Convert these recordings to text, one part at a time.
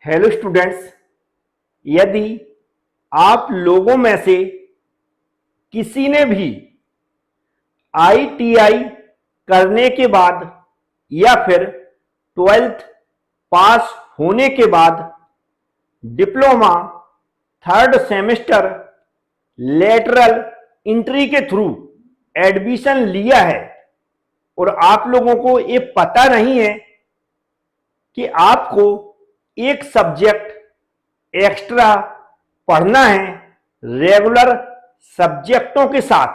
Hello students, यदि आप लोगों में से किसी ने भी आईटीआई करने के बाद या फिर 12th पास होने के बाद diploma 3rd semester lateral entry के थ्रू एडमिशन लिया है और आप लोगों को ये पता नहीं है कि आपको एक सब्जेक्ट एक्स्ट्रा पढ़ना है रेगुलर सब्जेक्टों के साथ,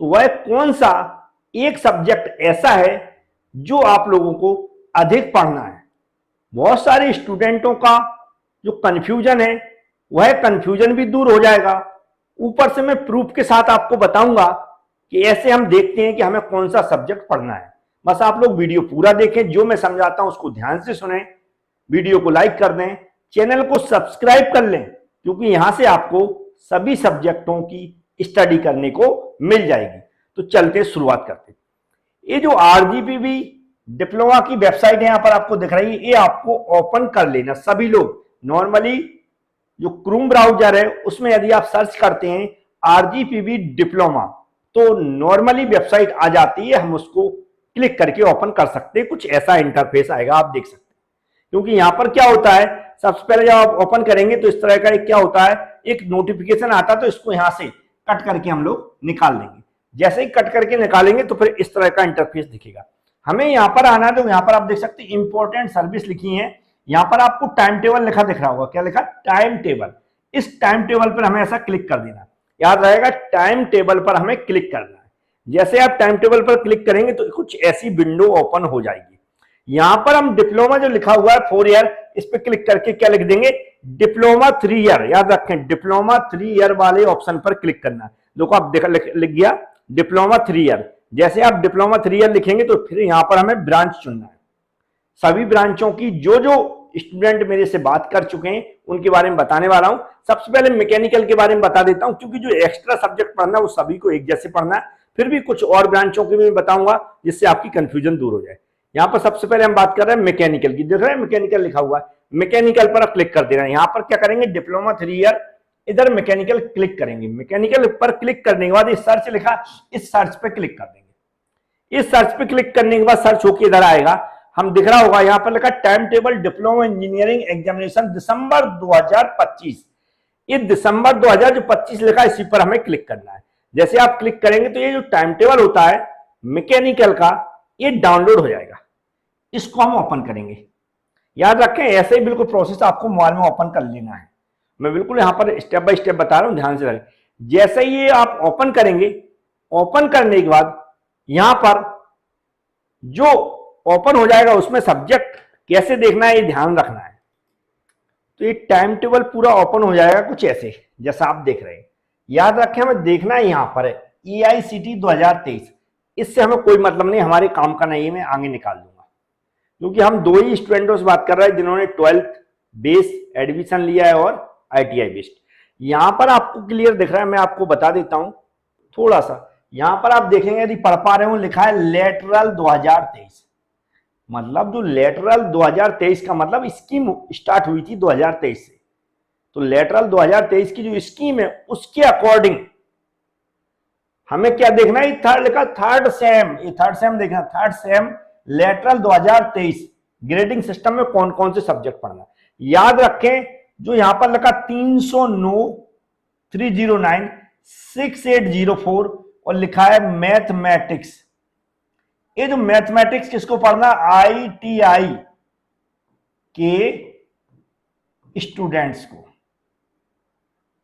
तो वह कौन सा एक सब्जेक्ट ऐसा है जो आप लोगों को अधिक पढ़ना है। बहुत सारे स्टूडेंटों का जो कंफ्यूजन है वह कंफ्यूजन भी दूर हो जाएगा। ऊपर से मैं प्रूफ के साथ आपको बताऊंगा कि ऐसे हम देखते हैं कि हमें कौन सा सब्जेक्ट पढ़ना है। बस आप लोग वीडियो पूरा देखें, जो मैं समझाता हूं उसको ध्यान से सुने, वीडियो को लाइक कर दें, चैनल को सब्सक्राइब कर लें, क्योंकि यहां से आपको सभी सब्जेक्टों की स्टडी करने को मिल जाएगी। तो चलते शुरुआत करते। ये जो आरजीपीवी डिप्लोमा की वेबसाइट है यहां पर आपको दिख रही है, ये आपको ओपन कर लेना। सभी लोग नॉर्मली जो क्रोम ब्राउजर है उसमें यदि आप सर्च करते हैं आरजीपीवी डिप्लोमा तो नॉर्मली वेबसाइट आ जाती है, हम उसको क्लिक करके ओपन कर सकते हैं। कुछ ऐसा इंटरफेस आएगा, आप देख सकते हैं। क्योंकि यहां पर क्या होता है, सबसे पहले जब आप ओपन करेंगे तो इस तरह का एक क्या होता है, एक नोटिफिकेशन आता है, तो इसको यहां से कट करके हम लोग निकाल देंगे। जैसे ही कट करके निकालेंगे तो फिर इस तरह का इंटरफेस दिखेगा। हमें यहां पर आना है, तो यहां पर आप देख सकते हैं इंपॉर्टेंट सर्विस लिखी है। यहां पर आपको टाइम टेबल लिखा दिख रहा होगा, क्या लिखा, टाइम टेबल। इस टाइम टेबल पर हमें ऐसा क्लिक कर देना, याद रहेगा टाइम टेबल पर हमें क्लिक करना है। जैसे आप टाइम टेबल पर क्लिक करेंगे तो कुछ ऐसी विंडो ओपन हो जाएगी। यहां पर हम डिप्लोमा जो लिखा हुआ है 4 ईयर, इस पे क्लिक करके क्या लिख देंगे, डिप्लोमा 3 ईयर। याद रखें डिप्लोमा 3 ईयर वाले ऑप्शन पर क्लिक करना। देखो आप लिख गया डिप्लोमा 3 ईयर। जैसे आप डिप्लोमा 3 ईयर लिखेंगे तो फिर यहां पर हमें ब्रांच चुनना है। सभी ब्रांचों की जो स्टूडेंट मेरे से बात कर चुके हैं उनके बारे में बताने वाला हूं। सबसे पहले मैकेनिकल के बारे में बता देता हूं, क्योंकि जो एक्स्ट्रा सब्जेक्ट पढ़ना है वो सभी को एक जैसे पढ़ना है। फिर भी कुछ और ब्रांचों की भी बताऊंगा जिससे आपकी कंफ्यूजन दूर हो जाए। यहां पर सबसे पहले हम बात कर रहे हैं मैकेनिकल की। देख रहे हैं मैकेनिकल लिखा हुआ है, मैकेनिकल पर आप क्लिक कर देना। यहां पर क्या करेंगे, डिप्लोमा 3 ईयर, इधर मैकेनिकल क्लिक करेंगे। मैकेनिकल पर क्लिक करने के बाद ये सर्च लिखा, इस सर्च पे क्लिक कर देंगे। इस सर्च पे क्लिक करने के बाद सर्च होकर इधर आएगा, हम दिख रहा होगा यहां पर लिखा time table diploma engineering examination दिसंबर 2025। ये दिसंबर 2025 लिखा, इसी पर हमें क्लिक करना है। जैसे आप क्लिक करेंगे तो ये जो टाइम टेबल होता है मैकेनिकल का, ये डाउनलोड हो जाएगा। इसको हम ओपन करेंगे। याद रखें ऐसे ही बिल्कुल प्रोसेस आपको मोबाइल में ओपन कर लेना है। मैं बिल्कुल यहां पर स्टेप बाय स्टेप बता रहा हूं, ध्यान से रखें। जैसे ही ये आप ओपन करेंगे, ओपन करने के बाद यहां पर जो ओपन हो जाएगा उसमें सब्जेक्ट कैसे देखना है ये ध्यान रखना है। तो ये टाइम टेबल पूरा ओपन हो जाएगा कुछ ऐसे जैसा आप देख रहे हैं। याद रखें हमें देखना है यहां पर EICT 2023। इससे हमें कोई मतलब नहीं, हमारे काम का नहीं है, मैं आगे निकाल दूंगा। क्योंकि हम 2 ही स्टूडेंटों से बात कर रहे हैं जिन्होंने 12th बेस एडमिशन लिया है और ITI बेस्ड। यहां पर आपको क्लियर दिख रहा है, मैं आपको बता देता हूं थोड़ा सा। यहां पर आप देखेंगे यदि पढ़ पा रहे हो, लिखा है लेटरल 2023। मतलब जो लेटरल 2023 का मतलब स्कीम स्टार्ट हुई थी 2023 से। तो लेटरल 2023 की जो स्कीम है उसके अकॉर्डिंग हमें क्या देखना है, थर्ड लिखा, थर्ड सेम, ये थर्ड सेम देखना, third same lateral 2023 grading system में कौन कौन से सब्जेक्ट पढ़ना। याद रखें जो यहां पर लिखा 309 309 6804 और लिखा है मैथमेटिक्स। ये जो मैथमेटिक्स किसको पढ़ना, ITI के स्टूडेंट्स को।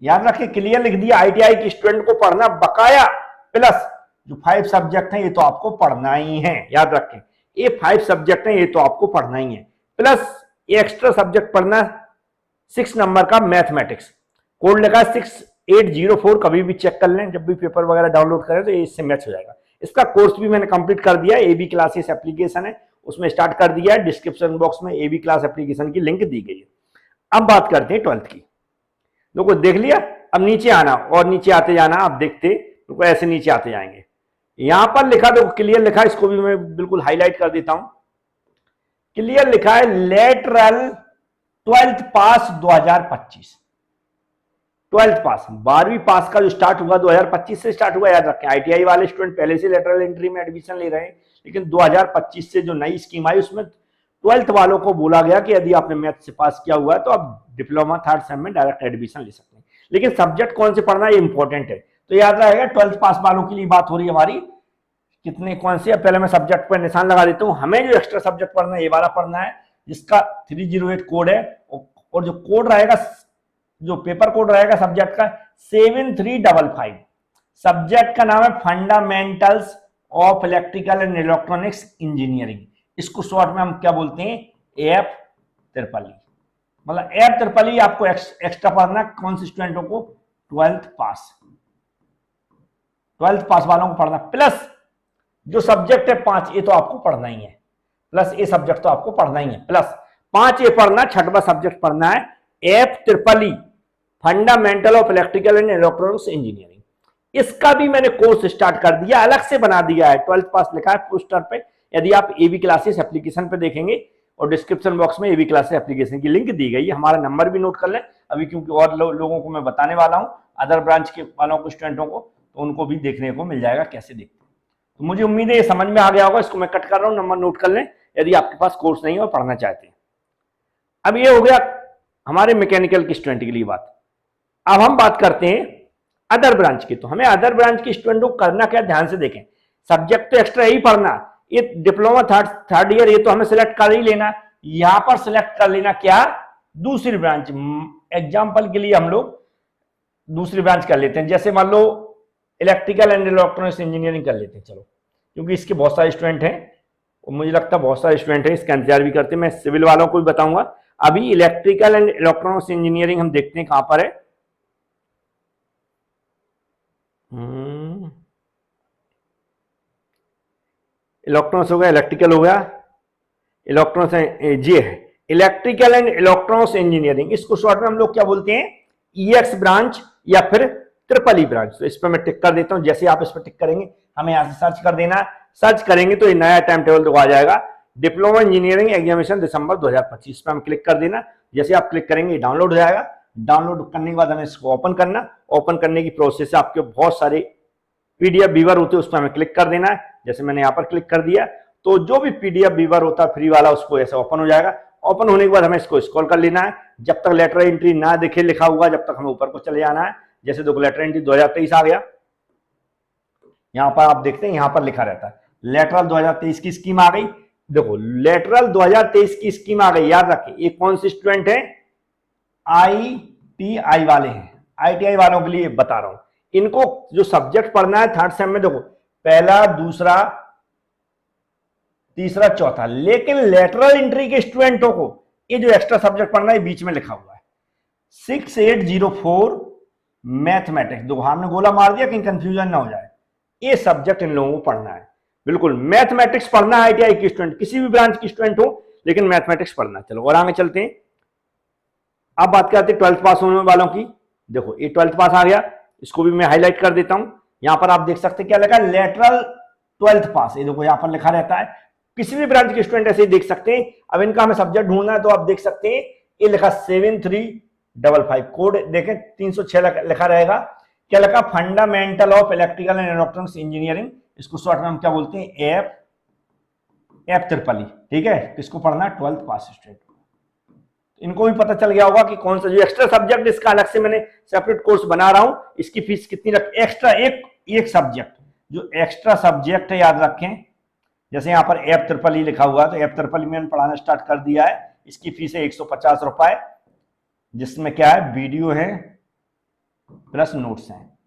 याद रखिए क्लियर लिख दिया, ITI के स्टूडेंट को पढ़ना, बकाया प्लस जो 5 सब्जेक्ट हैं ये तो आपको पढ़ना ही है। याद रखें ये 5 सब्जेक्ट हैं, ये तो आपको पढ़ना ही है, प्लस एक्स्ट्रा सब्जेक्ट पढ़ना 6 नंबर का मैथमेटिक्स। कोड लिखा 6804, कभी भी चेक कर लें, जब भी पेपर वगैरह डाउनलोड करें तो ये इससे मैच हो जाएगा। इसका कोर्स भी मैंने कंप्लीट कर दिया है, AB क्लासेस एप्लीकेशन है, उसमें स्टार्ट कर दिया है। डिस्क्रिप्शन बॉक्स में AB क्लास एप्लीकेशन की लिंक दी गई है। अब बात करते हैं 12th की। देखो देख लिया, अब नीचे आना और नीचे आते जाना, आप देखते तो ऐसे नीचे आते जाएंगे। यहां पर लिखा, देखो क्लियर लिखा, इसको भी मैं बिल्कुल हाईलाइट कर देता हूं। क्लियर लिखा है lateral twelfth pass 2025, twelfth pass 12वीं पास का जो स्टार्ट हुआ 2025 से स्टार्ट हुआ, याद रखें। आईटीआई वाले स्टूडेंट पहले से लेटरल एंट्री में एडमिशन ले रहे हैं, लेकिन 2025 से जो नई स्कीम आई उसमें ट्वेल्थ वालों को बोला गया कि यदि आपने मैथ से पास किया हुआ है तो आप डिप्लोमा थर्ड सेम में डायरेक्ट एडमिशन ले सकते हैं। लेकिन सब्जेक्ट कौन से पढ़ना है ये इंपॉर्टेंट है, तो याद रहेगा। ट्वेल्थ पास वालों के लिए बात हो रही है हमारी, कितने कौन से, पहले मैं सब्जेक्ट पर निशान लगा देता हूं। हमें जो एक्स्ट्रा सब्जेक्ट पढ़ना है ये वाला पढ़ना है, जिसका 308 कोड है, और जो कोड रहेगा, जो पेपर कोड रहेगा सब्जेक्ट का 7355। सब्जेक्ट का नाम है fundamentals of electrical and electronics engineering. इसको शॉर्ट में हम क्या बोलते हैं, एफ त्रिपली। मतलब एफ त्रिपली आपको एक्स्ट्रा पढ़ना कौन से स्टूडेंटों को, ट्वेल्थ पास वालों को पढ़ना, प्लस जो सब्जेक्ट है 5 ये तो आपको पढ़ना ही है, प्लस ये सब्जेक्ट तो आपको पढ़ना ही है, प्लस 5 ये पढ़ना, छठवां सब्जेक्ट पढ़ना है F triple E, fundamental of electrical and electronics engineering. इसका भी मैंने कोर्स स्टार्ट कर दिया, अलग से बना दिया है, ट्वेल्थ पास लिखा है पोस्टर पे। यदि आप एवी क्लासेस एप्लीकेशन पे देखेंगे और डिस्क्रिप्शन बॉक्स में एवी क्लासेस एप्लीकेशन की लिंक दी गई है, हमारा नंबर भी नोट कर लें अभी, क्योंकि और लोगों को मैं बताने वाला हूं, अदर ब्रांच के वालों को, स्टूडेंटों को, तो उनको भी देखने को मिल जाएगा कैसे देखते हैं। तो मुझे उम्मीद है ये समझ में आ गया होगा। इसको मैं कट कर रहा हूं, नंबर नोट कर लें यदि आपके पास कोर्स नहीं है और पढ़ना चाहते हैं। अब ये हो गया हमारे मैकेनिकल के स्टूडेंट के लिए बात। अब हम बात करते हैं अदर ब्रांच की। तो हमें अदर ब्रांच के स्टूडेंट को करना क्या, ध्यान से देखें। सब्जेक्ट तो एक्स्ट्रा यही पढ़ना, ये डिप्लोमा थर्ड ईयर ये तो हमें सिलेक्ट कर ही लेना, यहां पर सिलेक्ट कर लेना क्या, दूसरी ब्रांच। एग्जाम्पल के लिए हम लोग दूसरी ब्रांच कर लेते हैं, जैसे मान लो इलेक्ट्रिकल एंड इलेक्ट्रॉनिक्स इंजीनियरिंग कर लेते हैं, चलो, क्योंकि इसके बहुत सारे स्टूडेंट हैं और मुझे लगता है बहुत सारे स्टूडेंट हैं इसका इंतजार भी करते हैं। मैं सिविल वालों को भी बताऊंगा। अभी इलेक्ट्रिकल एंड इलेक्ट्रॉनिक्स इंजीनियरिंग हम देखते हैं कहां पर है। इलेक्ट्रॉनिक्स हो गया, इलेक्ट्रिकल हो गया, इलेक्ट्रॉनिक्स जी है, इलेक्ट्रिकल एंड इलेक्ट्रॉनिक्स इंजीनियरिंग। इसको शॉर्ट में हम लोग क्या बोलते हैं, ईएक्स ब्रांच या फिर ट्रिपल ई ब्रांच। तो इस पर मैं टिक कर देता हूं। जैसे आप इस पर टिक करेंगे हमें यहां से सर्च कर देना, सर्च करेंगे तो ये नया टाइम टेबल तो आ जाएगा, डिप्लोमा इंजीनियरिंग एग्जामिनेशन दिसंबर 2025 पे हम क्लिक कर देना। जैसे आप क्लिक करेंगे डाउनलोड हो जाएगा। डाउनलोड करने के बाद हमें इसको ओपन करना। ओपन करने की प्रोसेस है, आपके बहुत सारे पीडीएफ व्यूअर होते हैं, उस पर हमें क्लिक कर देना है। जैसे मैंने यहाँ पर क्लिक कर दिया तो जो भी पीडीएफ व्यूअर होता है फ्री वाला, उसको ऐसे ओपन हो जाएगा। ओपन होने के बाद हमें इसको स्क्रॉल कर लेना है, जब तक लेटर एंट्री ना दिखे लिखा हुआ, जब तक हमें ऊपर को चले जाना है। जैसे देखो लेटर एंट्री 2023 आ गया, यहां पर आप देखते हैं यहां पर लिखा रहता है लेटरल 2023 की स्कीम आ गई। देखो लेटरल 2023 की स्कीम आ गई, याद रखें। ये कौन से स्टूडेंट है, आईटीआई वाले हैं। आईटीआई वालों के लिए बता रहा हूं, इनको जो सब्जेक्ट पढ़ना है थर्ड सेम में, देखो पहला, दूसरा, तीसरा, चौथा। लेकिन लेटरल एंट्री के स्टूडेंटों को ये जो एक्स्ट्रा सब्जेक्ट पढ़ना है बीच में लिखा हुआ है 6804 मैथमेटिक्स। देखो हमने गोला मार दिया कहीं कंफ्यूजन ना हो जाए, ये सब्जेक्ट इन लोगों को पढ़ना है। बिल्कुल मैथमेटिक्स पढ़ना है आईटीआई की स्टूडेंट, किसी भी ब्रांच की स्टूडेंट हो, लेकिन मैथमेटिक्स पढ़ना है। चलो और आगे चलते हैं। अब बात करते हैं ट्वेल्थ पास होने वालों की। देखो ये ट्वेल्थ पास आ गया, इसको भी मैं हाईलाइट कर देता हूं। यहां पर आप देख सकते हैं क्या लिखा है, लेटरल ट्वेल्थ पास। ये देखो यहां पर लिखा रहता है, किसी भी ब्रांच के स्टूडेंट ऐसे ही देख सकते हैं। अब इनका हमें सब्जेक्ट ढूंढना है तो आप देख सकते हैं ये लिखा 7355, कोड देखें 306 लिखा रहेगा। क्या लिखा, fundamental of electrical and electronics engineering. इसको शॉर्ट में हम क्या बोलते हैं, एफ त्रिपली। ठीक है, किसको पढ़ना है, ट्वेल्थ पास स्टूडेंट। इनको भी पता चल गया होगा कि कौन सा जो एक्स्ट्रा सब्जेक्ट, इसका अलग से मैंने सेपरेट कोर्स बना रहा हूं, इसकी फीस कितनी रख, एक्स्ट्रा एक सब्जेक्ट जो एक्स्ट्रा सब्जेक्ट है, याद रखें। जैसे यहाँ पर एफ त्रिपली लिखा हुआ है तो एफ त्रिपली मैंने पढ़ाना स्टार्ट कर दिया है। इसकी फीस है 150 रुपए, जिसमें क्या है, वीडियो है प्लस नोट्स हैं,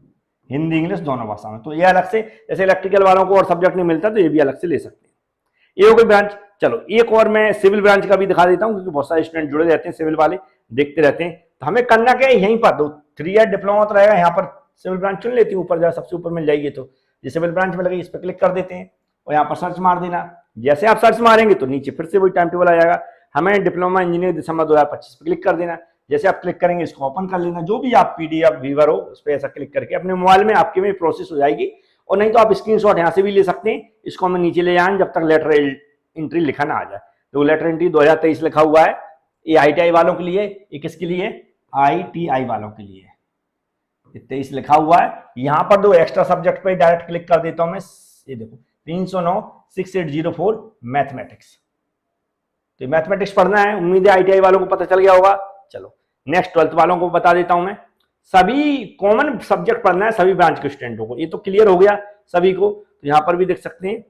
हिंदी इंग्लिश दोनों भाषा में। तो ये अलग से, जैसे इलेक्ट्रिकल वालों को और सब्जेक्ट नहीं मिलता तो ये भी अलग से ले सकते हैं। ये हो गई ब्रांच। चलो एक और मैं सिविल ब्रांच का भी दिखा देता हूं, क्योंकि बहुत सारे स्टूडेंट जुड़े रहते हैं, सिविल वाले देखते रहते हैं। तो हमें करना क्या है, यहीं पर 3 ईयर डिप्लोमा तो रहेगा, यहाँ पर सिविल ब्रांच चुन लेती हूँ, ऊपर जरा सबसे ऊपर मिल जाएगी। तो ये सिविल ब्रांच में लगी, इस पर क्लिक कर देते हैं और यहाँ पर सर्च मार देना। जैसे आप सर्च मारेंगे तो नीचे फिर से वही टाइम टेबल आ जाएगा। हमें डिप्लोमा इंजीनियर दिसंबर 2025 पे क्लिक कर देना। जैसे आप क्लिक करेंगे इसको ओपन कर लेना, जो भी आप पीडीएफ व्यूअर हो उस पर ऐसा क्लिक करके अपने मोबाइल में आपके में प्रोसेस हो जाएगी। और नहीं तो आप स्क्रीनशॉट यहाँ से भी ले सकते हैं। इसको हमें नीचे ले जाएं जब तक लेटर एंट्री लिखा ना आ जाए। तो लेटर एंट्री 2023 लिखा हुआ है, ये ITI वालों के लिए, ये किसके लिए, ITI वालों के लिए। 23 लिखा हुआ है। यहां पर दो एक्स्ट्रा सब्जेक्ट पे डायरेक्ट क्लिक कर देता हूं मैं, ये देखो 309-6804 मैथमेटिक्स। तो मैथमेटिक्स पढ़ना है, उम्मीद है ITI वालों को पता चल गया होगा। चलो नेक्स्ट 12th वालों को बता देता हूं मैं। सभी कॉमन सब्जेक्ट पढ़ना है सभी ब्रांच के स्टूडेंटों को, ये तो क्लियर हो गया सभी को। तो यहां पर भी देख सकते हैं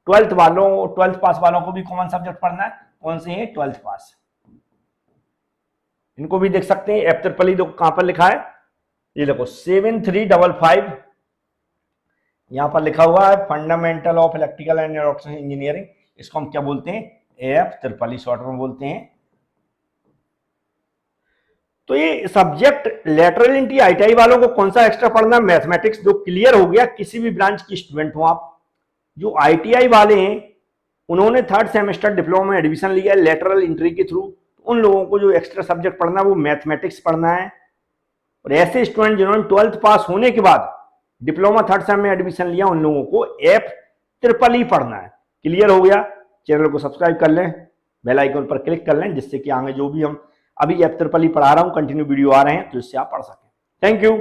12th वालों, 12th पास वालों को भी कॉमन सब्जेक्ट पढ़ना है। कौन से हैं, 12th पास, इनको भी देख सकते हैं। F-triple E कहां पर लिखा है, ये देखो 7355, यहां पर लिखा हुआ है fundamental of electrical and electronics engineering. इसको हम क्या बोलते हैं, F-triple E शॉर्ट में बोलते हैं। तो ये सब्जेक्ट लेटरल एंट्री ITI वालों को कौन सा एक्स्ट्रा पढ़ना, मैथमेटिक्स, जो क्लियर हो गया। किसी भी ब्रांच की स्टूडेंट हो आप, जो ITI वाले हैं उन्होंने 3rd सेमेस्टर डिप्लोमा में एडमिशन लिया है लेटरल एंट्री के थ्रू, उन लोगों को जो एक्स्ट्रा सब्जेक्ट पढ़ना है वो मैथमेटिक्स पढ़ना है। और ऐसे स्टूडेंट जिन्होंने 12th पास होने के बाद डिप्लोमा 3rd सेम में एडमिशन लिया, उन लोगों को F-triple E पढ़ना है। क्लियर हो गया। चैनल को सब्सक्राइब कर लें, बेल आइकन पर क्लिक कर लें, जिससे कि आगे जो भी हम अभी F-triple E पढ़ा रहा हूं कंटिन्यू वीडियो आ रहे हैं तो इससे आप पढ़ सकें। Thank you.